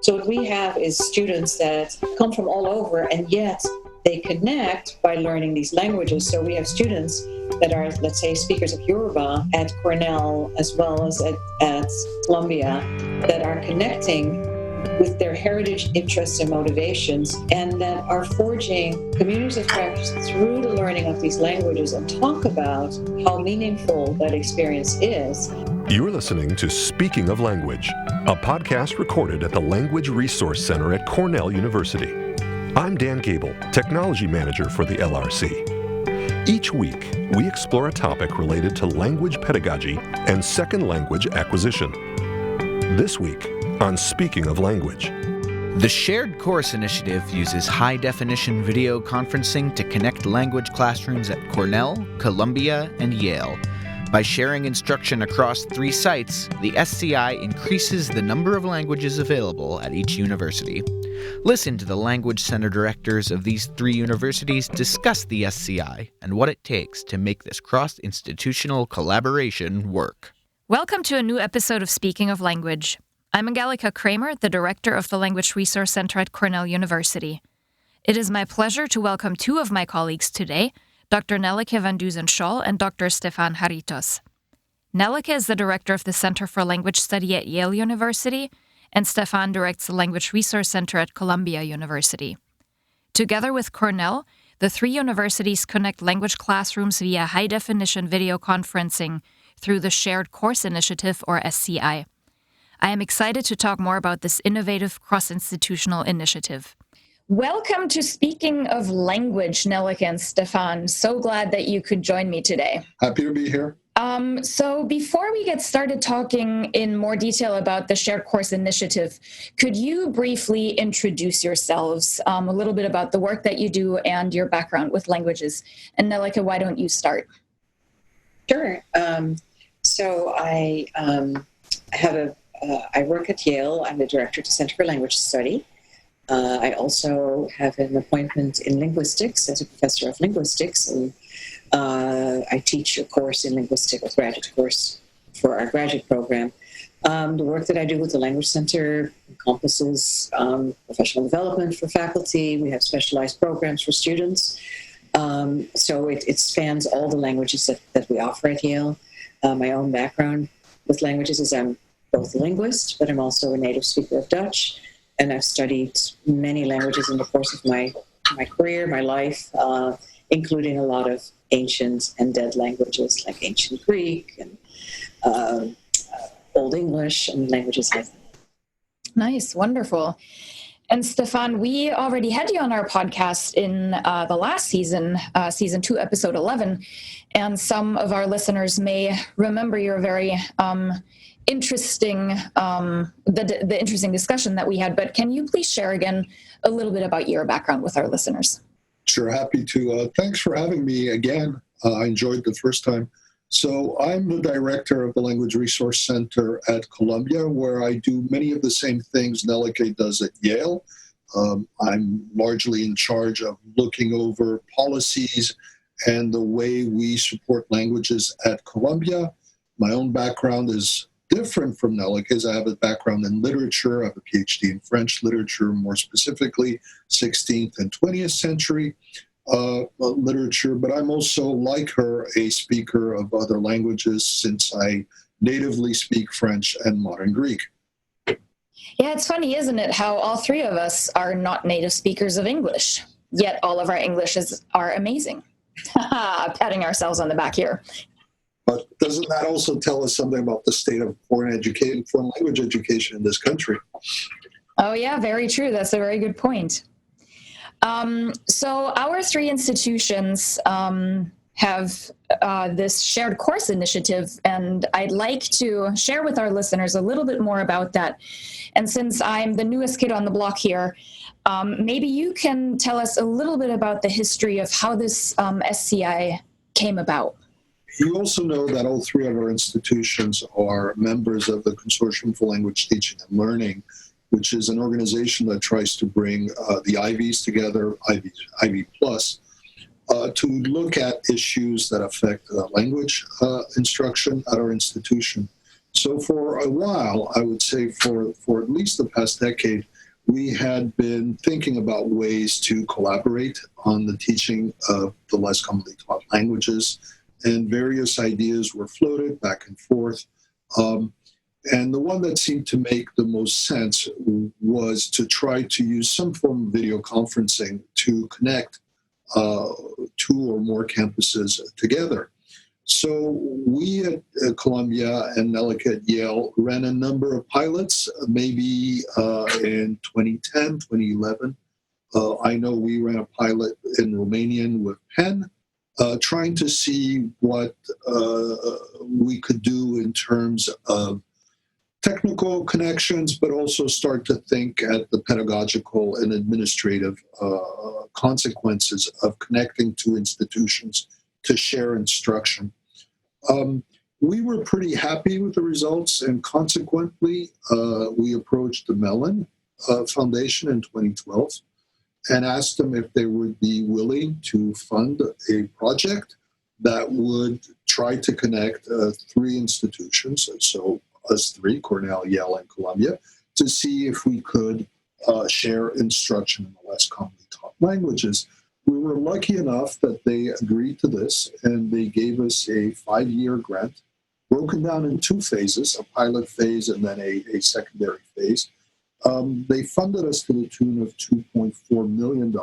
So what we have is students that come from all over, and yet they connect by learning these languages. So we have students that are, let's say, speakers of Yoruba at Cornell as well as at Columbia that are connecting with their heritage, interests, and motivations, and that are forging communities of practice through the learning of these languages and talk about how meaningful that experience is. You're listening to Speaking of Language, a podcast recorded at the Language Resource Center at Cornell University. I'm Dan Gable, Technology Manager for the LRC. Each week, we explore a topic related to language pedagogy and second language acquisition. This week, on Speaking of Language. The Shared Course Initiative uses high-definition video conferencing to connect language classrooms at Cornell, Columbia, and Yale. By sharing instruction across 3 sites, the SCI increases the number of languages available at each university. Listen to the Language Center directors of these 3 universities discuss the SCI and what it takes to make this cross-institutional collaboration work. Welcome to a new episode of Speaking of Language. I'm Angelica Kramer, the director of the Language Resource Center at Cornell University. It is my pleasure to welcome 2 of my colleagues today, Dr. Nelleke van Dusen-Scholl and Dr. Stefan Haritos. Nelleke is the director of the Center for Language Study at Yale University, and Stefan directs the Language Resource Center at Columbia University. Together with Cornell, the 3 universities connect language classrooms via high-definition video conferencing through the Shared Course Initiative, or SCI. I am excited to talk more about this innovative cross-institutional initiative. Welcome to Speaking of Language, Nelleke and Stefan. So glad that you could join me today. Happy to be here. So before we get started talking in more detail about the Shared Course Initiative, could you briefly introduce yourselves, a little bit about the work that you do and your background with languages? And Nelleke, why don't you start? Sure. So I work at Yale. I'm the director of the Center for Language Study. I also have an appointment in linguistics as a professor of linguistics, and I teach a course in linguistics, a graduate course for our graduate program. The work that I do with the Language Center encompasses professional development for faculty. We have specialized programs for students. So it spans all the languages that we offer at Yale. My own background with languages is I'm both a linguist, but I'm also a native speaker of Dutch. And I've studied many languages in the course of my career, my life, including a lot of ancient and dead languages like ancient Greek and Old English and languages like that. Nice, wonderful. And Stefan, we already had you on our podcast in the last season, season 2, episode 11, and some of our listeners may remember your very interesting, the interesting discussion that we had. But can you please share again a little bit about your background with our listeners? Sure, happy to. Thanks for having me again. I enjoyed the first time. So I'm the director of the Language Resource Center at Columbia, where I do many of the same things Nelleke does at Yale. I'm largely in charge of looking over policies and the way we support languages at Columbia. My own background is different from Nelleke's. I have a background in literature. I have a PhD in French literature, more specifically 16th and 20th century literature, but I'm also, like her, a speaker of other languages since I natively speak French and modern Greek. Yeah, it's funny, isn't it, how all 3 of us are not native speakers of English, yet all of our Englishes are amazing. Patting ourselves on the back here. But doesn't that also tell us something about the state of foreign language education in this country? Oh, yeah, very true. That's a very good point. So our 3 institutions have this shared course initiative, and I'd like to share with our listeners a little bit more about that. And since I'm the newest kid on the block here, maybe you can tell us a little bit about the history of how this SCI came about. You also know that all 3 of our institutions are members of the Consortium for Language Teaching and Learning, which is an organization that tries to bring the IVs together, IV Plus, to look at issues that affect language instruction at our institution. So for a while, I would say for at least the past decade, we had been thinking about ways to collaborate on the teaching of the less commonly taught languages, and various ideas were floated back and forth. And the one that seemed to make the most sense was to try to use some form of video conferencing to connect two or more campuses together. So we at Columbia and Nellick at Yale ran a number of pilots, maybe in 2010, 2011. I know we ran a pilot in Romanian with Penn, trying to see what we could do in terms of technical connections, but also start to think at the pedagogical and administrative consequences of connecting two institutions to share instruction. We were pretty happy with the results, and consequently, we approached the Mellon Foundation in 2012 and asked them if they would be willing to fund a project that would try to connect three institutions, so us three, Cornell, Yale, and Columbia, to see if we could share instruction in the less commonly taught languages. We were lucky enough that they agreed to this, and they gave us a 5-year grant, broken down in 2 phases, a pilot phase and then a secondary phase. They funded us to the tune of $2.4 million,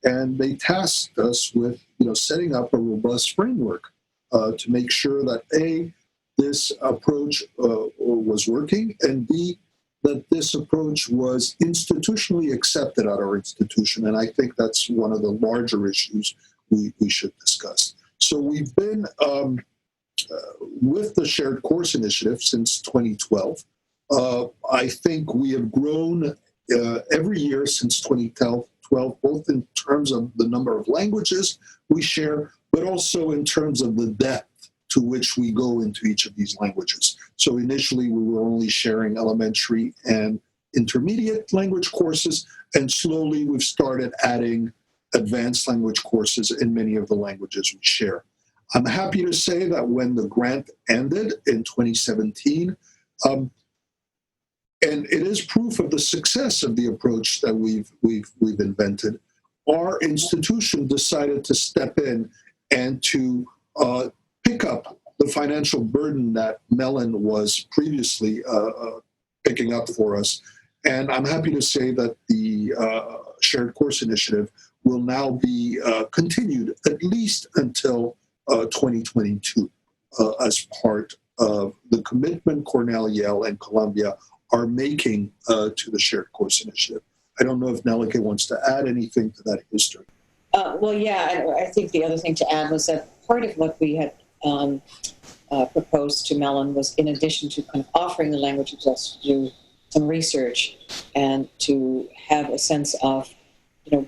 and they tasked us with setting up a robust framework to make sure that A, this approach was working, and B, that this approach was institutionally accepted at our institution. And I think that's one of the larger issues we should discuss. So we've been with the Shared Course Initiative since 2012. I think we have grown every year since 2012, both in terms of the number of languages we share, but also in terms of the depth to which we go into each of these languages. So initially, we were only sharing elementary and intermediate language courses, and slowly we've started adding advanced language courses in many of the languages we share. I'm happy to say that when the grant ended in 2017, and it is proof of the success of the approach that we've invented, our institution decided to step in and to pick up the financial burden that Mellon was previously picking up for us. And I'm happy to say that the Shared Course Initiative will now be continued at least until 2022 as part of the commitment Cornell, Yale, and Columbia are making to the Shared Course Initiative. I don't know if Nellick wants to add anything to that history. Well, yeah, I think the other thing to add was that part of what we had proposed to Mellon was, in addition to kind of offering the languages, also to do some research and to have a sense of,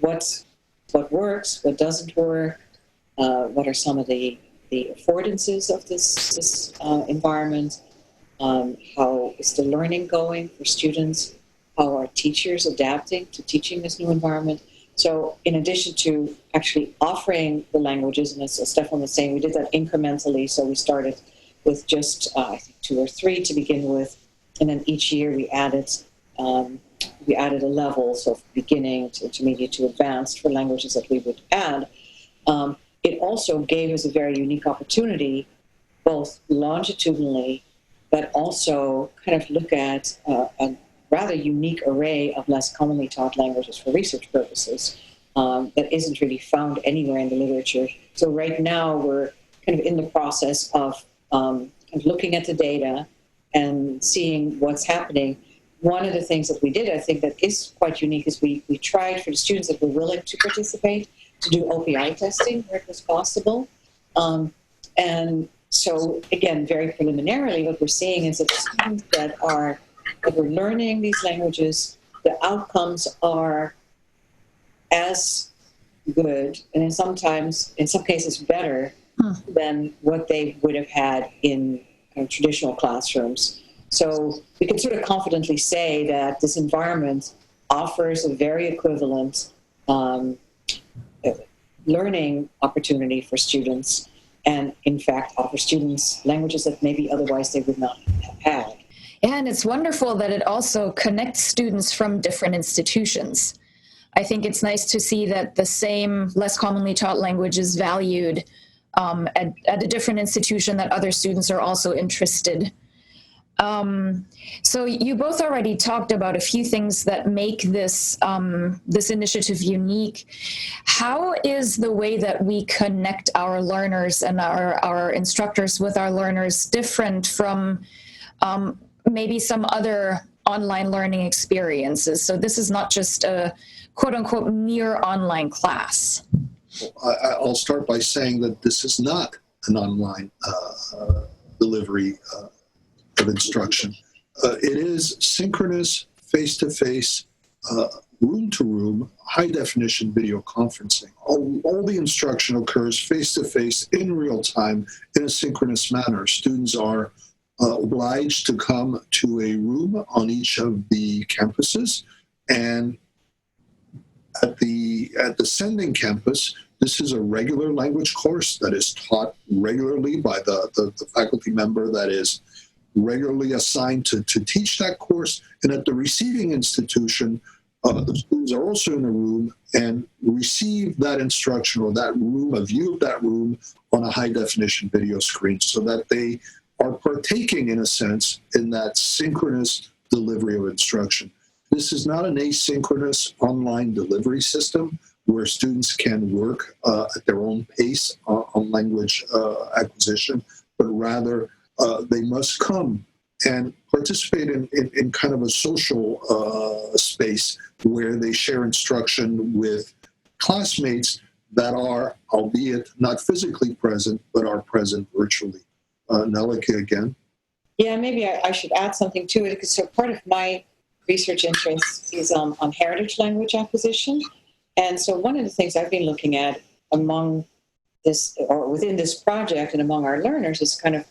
what works, what doesn't work, what are some of the affordances of this environment, how is the learning going for students, how are teachers adapting to teaching this new environment. So in addition to actually offering the languages, and as Stefan was saying, we did that incrementally. So we started with just, I think, 2 or 3 to begin with. And then each year we added a level, so beginning to intermediate to advanced for languages that we would add. It also gave us a very unique opportunity, both longitudinally, but also kind of look at a rather unique array of less commonly taught languages for research purposes that isn't really found anywhere in the literature. So right now we're kind of in the process of looking at the data and seeing what's happening. One of the things that we did, I think, that is quite unique is we tried for the students that were willing to participate to do OPI testing where it was possible. And so, again, very preliminarily, what we're seeing is that the students that were learning these languages, the outcomes are as good, and in some cases better than what they would have had in traditional classrooms. So we can sort of confidently say that this environment offers a very equivalent learning opportunity for students, and in fact offer students languages that maybe otherwise they would not have had. And it's wonderful that it also connects students from different institutions. I think it's nice to see that the same less commonly taught language is valued at a different institution, that other students are also interested. So you both already talked about a few things that make this this initiative unique. How is the way that we connect our learners and our instructors with our learners different from maybe some other online learning experiences? So this is not just a quote unquote mere online class. I'll start by saying that this is not an online delivery of instruction. It is synchronous, face-to-face, room-to-room, high-definition video conferencing. All the instruction occurs face-to-face in real time in a synchronous manner. Students are obliged to come to a room on each of the campuses, and at the sending campus, this is a regular language course that is taught regularly by the faculty member that is regularly assigned to teach that course. And at the receiving institution, the students are also in a room and receive that instruction or that room, a view of that room on a high-definition video screen, so that they are partaking, in a sense, in that synchronous delivery of instruction. This is not an asynchronous online delivery system where students can work at their own pace on language acquisition, but rather they must come and participate in kind of a social space where they share instruction with classmates that are, albeit not physically present, but are present virtually. Nelike again. Yeah, maybe I should add something to it, because so part of my research interest is on heritage language acquisition. And so one of the things I've been looking at among this, or within this project and among our learners, is kind of,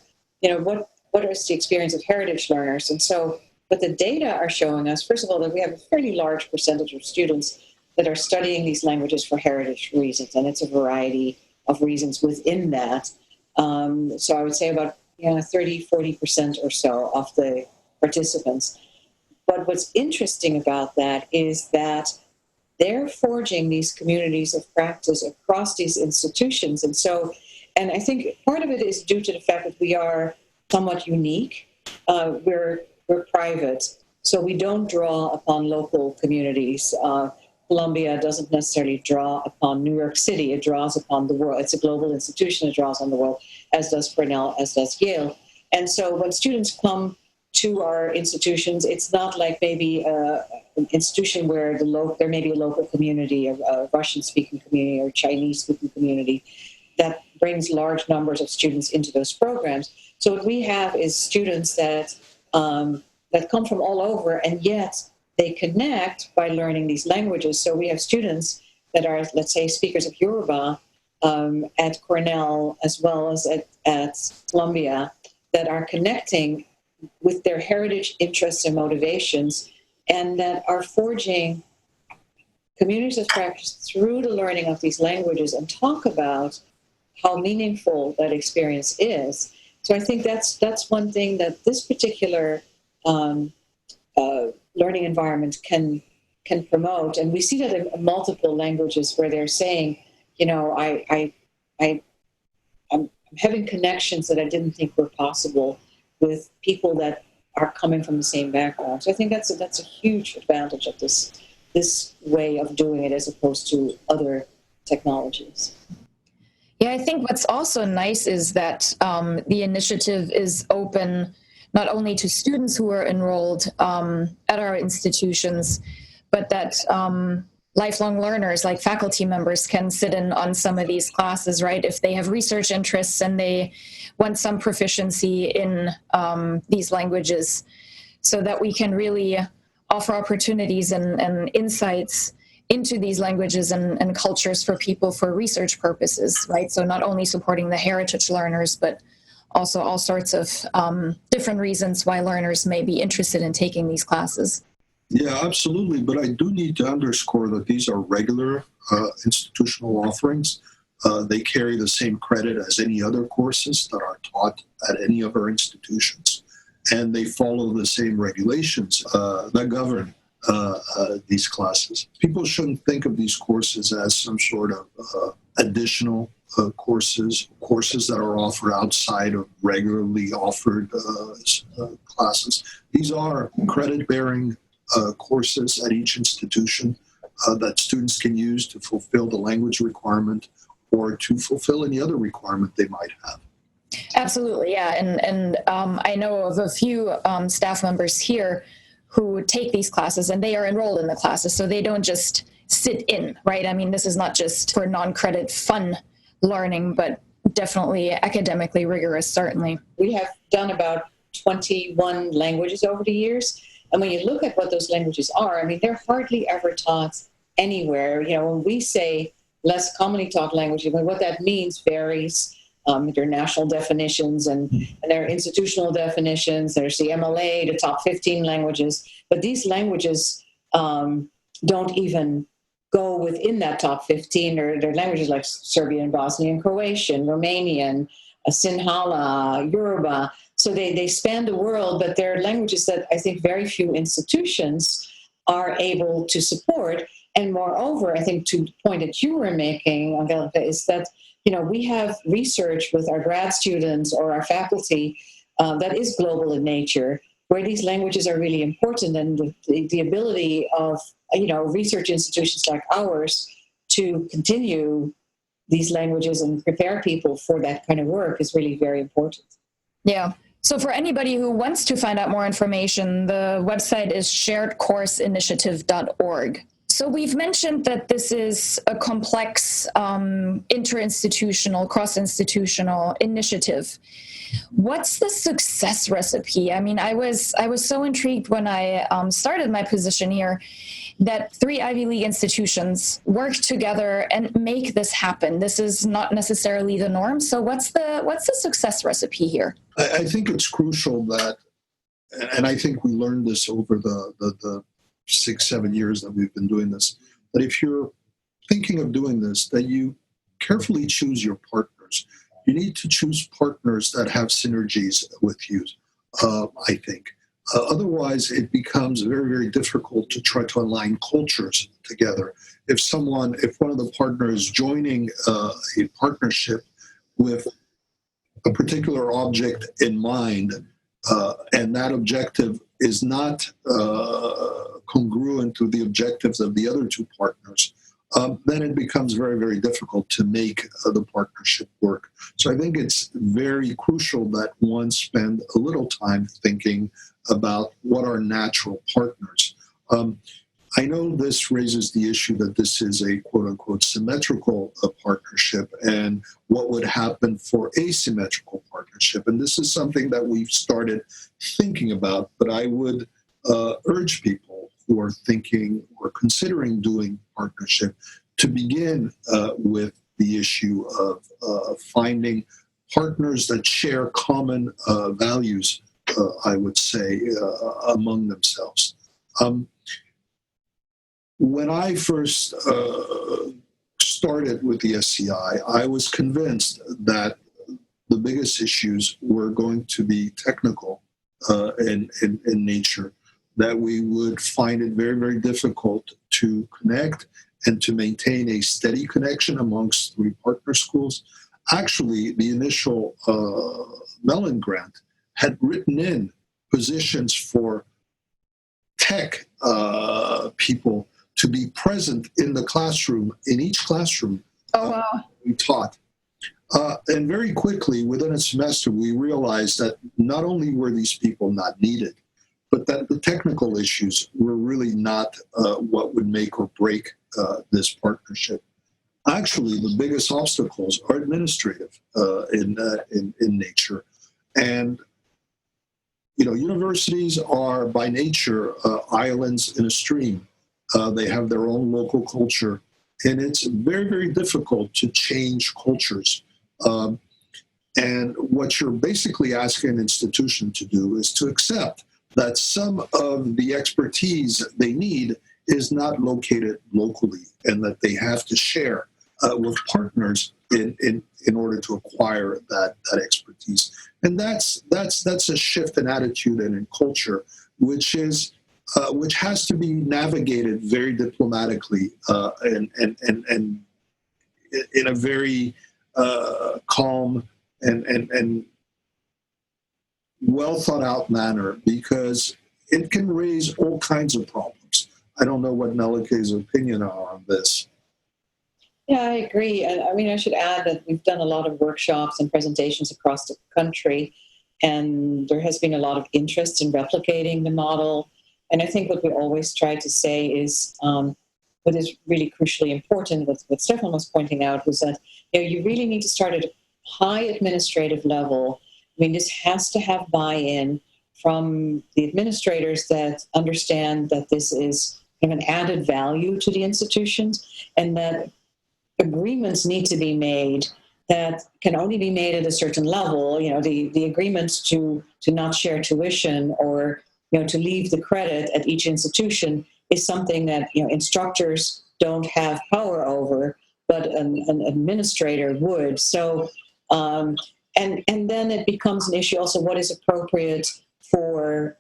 what is the experience of heritage learners? And so what the data are showing us, first of all, that we have a fairly large percentage of students that are studying these languages for heritage reasons, and it's a variety of reasons within that. So I would say about 30-40% or so of the participants. But what's interesting about that is that they're forging these communities of practice across these institutions. And I think part of it is due to the fact that we are somewhat unique. We're private, so we don't draw upon local communities. Columbia doesn't necessarily draw upon New York City. It draws upon the world. It's a global institution. It draws on the world, as does Cornell, as does Yale. And so when students come to our institutions, it's not like maybe an institution where there may be a local community, a Russian-speaking community or Chinese-speaking community that brings large numbers of students into those programs. So what we have is students that come from all over, and yet they connect by learning these languages. So we have students that are, let's say, speakers of Yoruba at Cornell as well as at Columbia, that are connecting with their heritage interests and motivations, and that are forging communities of practice through the learning of these languages, and talk about how meaningful that experience is. So I think that's one thing that this particular learning environment can promote. And we see that in multiple languages where they're saying, I'm having connections that I didn't think were possible with people that are coming from the same background. So I think that's a huge advantage of this way of doing it as opposed to other technologies. Yeah, I think what's also nice is that the initiative is open not only to students who are enrolled at our institutions, but that lifelong learners, like faculty members, can sit in on some of these classes, right? If they have research interests and they want some proficiency in these languages, so that we can really offer opportunities and insights into these languages and cultures for people for research purposes, right? So not only supporting the heritage learners, but also all sorts of different reasons why learners may be interested in taking these classes. Yeah, absolutely. But I do need to underscore that these are regular institutional offerings. They carry the same credit as any other courses that are taught at any of our institutions. and they follow the same regulations that govern these classes. People shouldn't think of these courses as some sort of additional courses that are offered outside of regularly offered classes. These are credit-bearing courses at each institution that students can use to fulfill the language requirement or to fulfill any other requirement they might have. Absolutely, yeah. And I know of a few staff members here who take these classes, and they are enrolled in the classes, so they don't just sit in, right? I mean, this is not just for non-credit fun learning, but definitely academically rigorous, certainly. We have done about 21 languages over the years. And when you look at what those languages are, I mean, they're hardly ever taught anywhere. You know, when we say less commonly taught languages, what that means varies. There are national definitions and there are institutional definitions. There's the MLA, the top 15 languages. But these languages don't even go within that top 15. There are languages like Serbian, Bosnian, Croatian, Romanian, Sinhala, Yoruba. So they span the world, but they're languages that I think very few institutions are able to support. And moreover, I think to the point that you were making, Angelica, is that we have research with our grad students or our faculty that is global in nature, where these languages are really important, and the ability of research institutions like ours to continue these languages and prepare people for that kind of work is really very important. Yeah. So for anybody who wants to find out more information, the website is sharedcourseinitiative.org. So we've mentioned that this is a complex interinstitutional, cross-institutional initiative. What's the success recipe? I mean, I was so intrigued when I started my position here that 3 Ivy League institutions work together and make this happen. This is not necessarily the norm. So what's the success recipe here? I think it's crucial that, and I think we learned this over the 6-7 years that we've been doing this, that if you're thinking of doing this, that you carefully choose your partners. You need to choose partners that have synergies with you, I think. Otherwise, it becomes very, very difficult to try to align cultures together. If one of the partners is joining a partnership with a particular object in mind, and that objective is not congruent to the objectives of the other 2 partners, then it becomes very, very difficult to make the partnership work. So I think it's very crucial that one spend a little time thinking about what are natural partners. I know this raises the issue that this is a quote-unquote symmetrical partnership, and what would happen for asymmetrical partnership. And this is something that we've started thinking about, but I would urge people who are thinking or considering doing partnership to begin with the issue of finding partners that share common values, I would say, among themselves. When I first started with the SCI, I was convinced that the biggest issues were going to be technical in nature, that we would find it very, very difficult to connect and to maintain a steady connection amongst 3 partner schools. Actually, the initial Mellon grant had written in positions for tech people to be present in the classroom, in each classroom. Oh, wow. We taught. And very quickly, within a semester, we realized that not only were these people not needed, but that the technical issues were really not what would make or break this partnership. Actually, the biggest obstacles are administrative in nature. And universities are by nature islands in a stream. They have their own local culture, and it's very, very difficult to change cultures. And what you're basically asking an institution to do is to accept that some of the expertise they need is not located locally, and that they have to share with partners in in order to acquire that expertise. And that's a shift in attitude and in culture, which has to be navigated very diplomatically and in a very calm and well thought out manner, because it can raise all kinds of problems. I don't know what Melike's opinion are on this. Yeah, I agree. I mean, I should add that we've done a lot of workshops and presentations across the country, and there has been a lot of interest in replicating the model. And I think what we always try to say is what is really crucially important, what Stefan was pointing out, was that you really need to start at a high administrative level. I mean, this has to have buy-in from the administrators that understand that this is kind of an added value to the institutions, and that agreements need to be made that can only be made at a certain level. The agreements to not share tuition or to leave the credit at each institution is something that instructors don't have power over, but an administrator would. So, and then it becomes an issue also what is appropriate for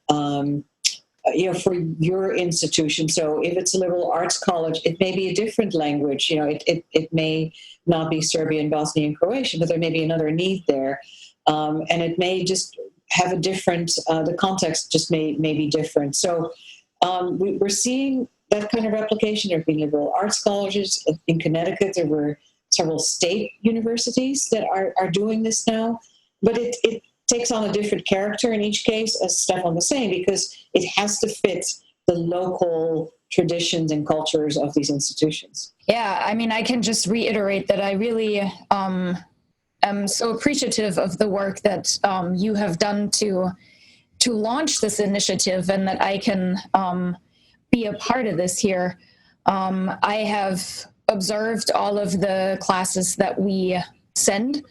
for your institution. So if it's a liberal arts college, it may be a different language. It may not be Serbian, Bosnian, Croatian, but there may be another need there. And it may just have a different, the context just may be different. So we're seeing that kind of replication. There have been liberal arts colleges. In Connecticut, there were several state universities that are doing this now. But it takes on a different character in each case, as Stefan was saying, because it has to fit the local traditions and cultures of these institutions. Yeah, I mean, I can just reiterate that I really am so appreciative of the work that you have done to launch this initiative, and that I can be a part of this here. I have observed all of the classes that we send,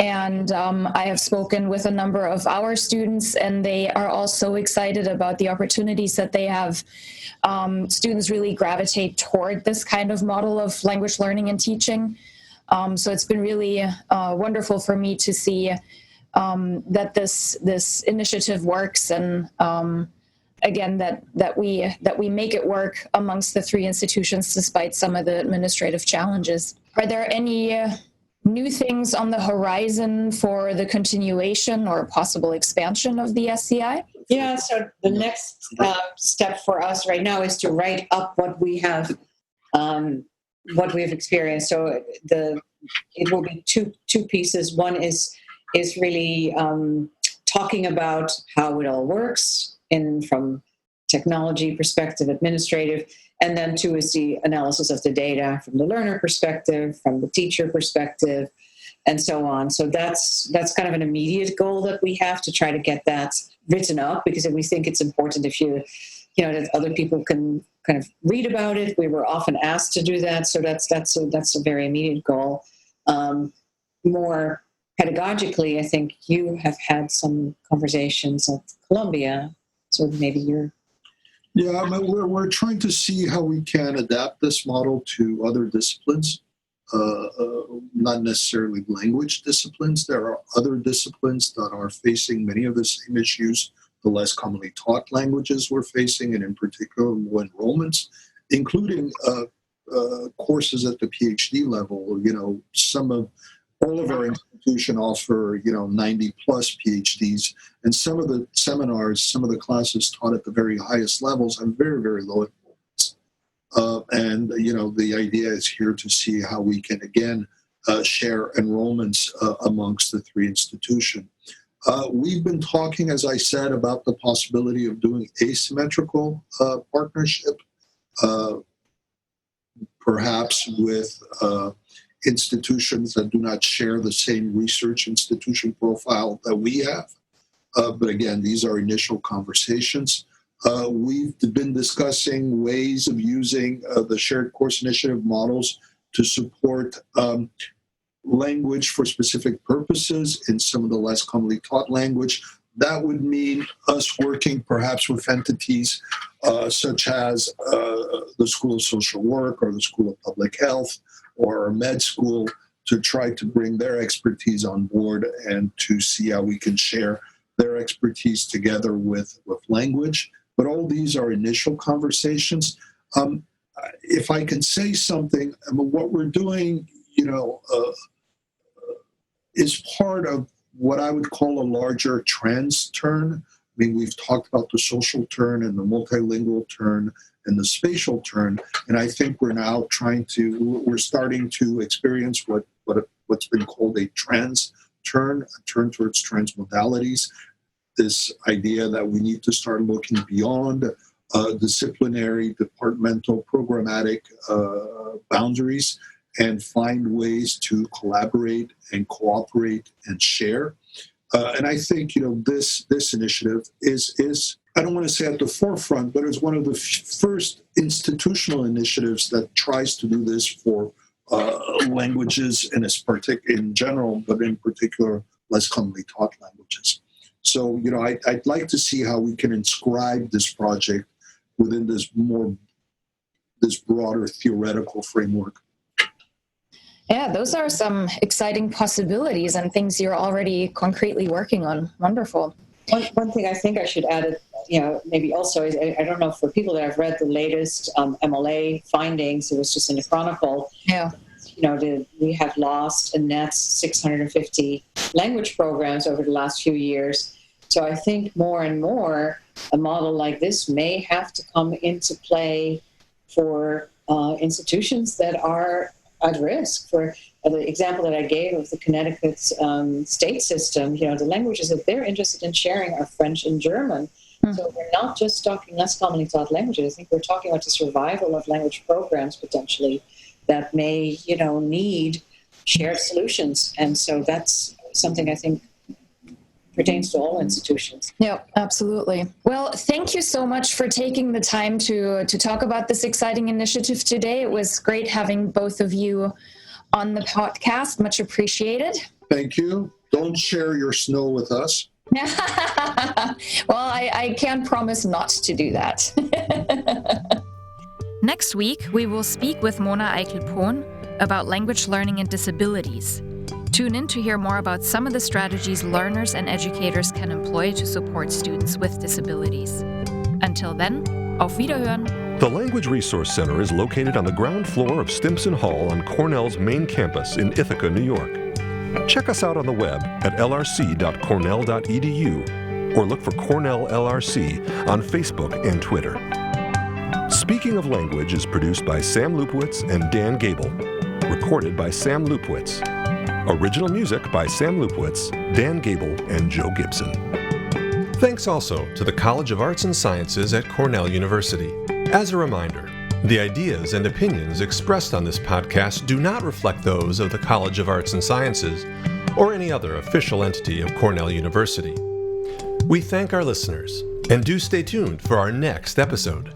and I have spoken with a number of our students, and they are all so excited about the opportunities that they have. Students really gravitate toward this kind of model of language learning and teaching. So it's been really wonderful for me to see that this initiative works, and again that we make it work amongst the three institutions despite some of the administrative challenges. Are there any new things on the horizon for the continuation or possible expansion of the SCI? Yeah, so the next step for us right now is to write up what we have experienced. So it will be two pieces. One is really talking about how it all works from technology perspective, administrative, and then two is the analysis of the data from the learner perspective, from the teacher perspective, and so on. So that's kind of an immediate goal that we have to try to get that written up, because we think it's important that other people can kind of read about it. We were often asked to do that, so that's a very immediate goal. More pedagogically, I think you have had some conversations at Columbia, so maybe you're. Yeah, I mean, we're trying to see how we can adapt this model to other disciplines, not necessarily language disciplines. There are other disciplines that are facing many of the same issues the less commonly taught languages we're facing, and in particular enrollments, including courses at the PhD level. All of our institutions offer 90 plus PhDs, and some of the seminars, some of the classes taught at the very highest levels have very, very low enrollments. And the idea is here to see how we can again share enrollments amongst the three institutions. We've been talking, as I said, about the possibility of doing asymmetrical partnership, perhaps with institutions that do not share the same research institution profile that we have. But again, these are initial conversations. We've been discussing ways of using the shared course initiative models to support language for specific purposes in some of the less commonly taught language. That would mean us working perhaps with entities such as the School of Social Work or the School of Public Health or a med school to try to bring their expertise on board and to see how we can share their expertise together with language. But all these are initial conversations. If I can say something, what we're doing, is part of what I would call a larger trans turn. I mean, we've talked about the social turn and the multilingual turn and the spatial turn, and I think we're now we're starting to experience what's been called a trans turn, a turn towards transmodalities. This idea that we need to start looking beyond disciplinary, departmental, programmatic boundaries and find ways to collaborate and cooperate and share. And I think, this initiative is, I don't want to say at the forefront, but it's one of the first institutional initiatives that tries to do this for languages in general, but in particular, less commonly taught languages. So, I'd like to see how we can inscribe this project within this broader theoretical framework. Yeah, those are some exciting possibilities and things you're already concretely working on. Wonderful. One thing I think I should add, maybe also is, I don't know, for people that have read the latest MLA findings, it was just in the Chronicle. Yeah. We have lost a net 650 language programs over the last few years. So I think more and more a model like this may have to come into play for institutions that are at risk. For the example that I gave of the Connecticut state system, the languages that they're interested in sharing are French and German. Mm-hmm. So we're not just talking less commonly taught languages. I think we're talking about the survival of language programs potentially that may, need shared solutions. And so that's something I think pertains to all institutions. Yeah, absolutely. Well, thank you so much for taking the time to talk about this exciting initiative today. It was great having both of you on the podcast. Much appreciated. Thank you. Don't share your snow with us. Well, I can promise not to do that. Next week, we will speak with Mona Eichel-Pohn about language learning and disabilities. Tune in to hear more about some of the strategies learners and educators can employ to support students with disabilities. Until then, auf Wiederhören! The Language Resource Center is located on the ground floor of Stimson Hall on Cornell's main campus in Ithaca, New York. Check us out on the web at lrc.cornell.edu or look for Cornell LRC on Facebook and Twitter. Speaking of Language is produced by Sam Lupowitz and Dan Gable. Recorded by Sam Lupowitz. Original music by Sam Lupowitz, Dan Gable, and Joe Gibson. Thanks also to the College of Arts and Sciences at Cornell University. As a reminder, the ideas and opinions expressed on this podcast do not reflect those of the College of Arts and Sciences or any other official entity of Cornell University. We thank our listeners, and do stay tuned for our next episode.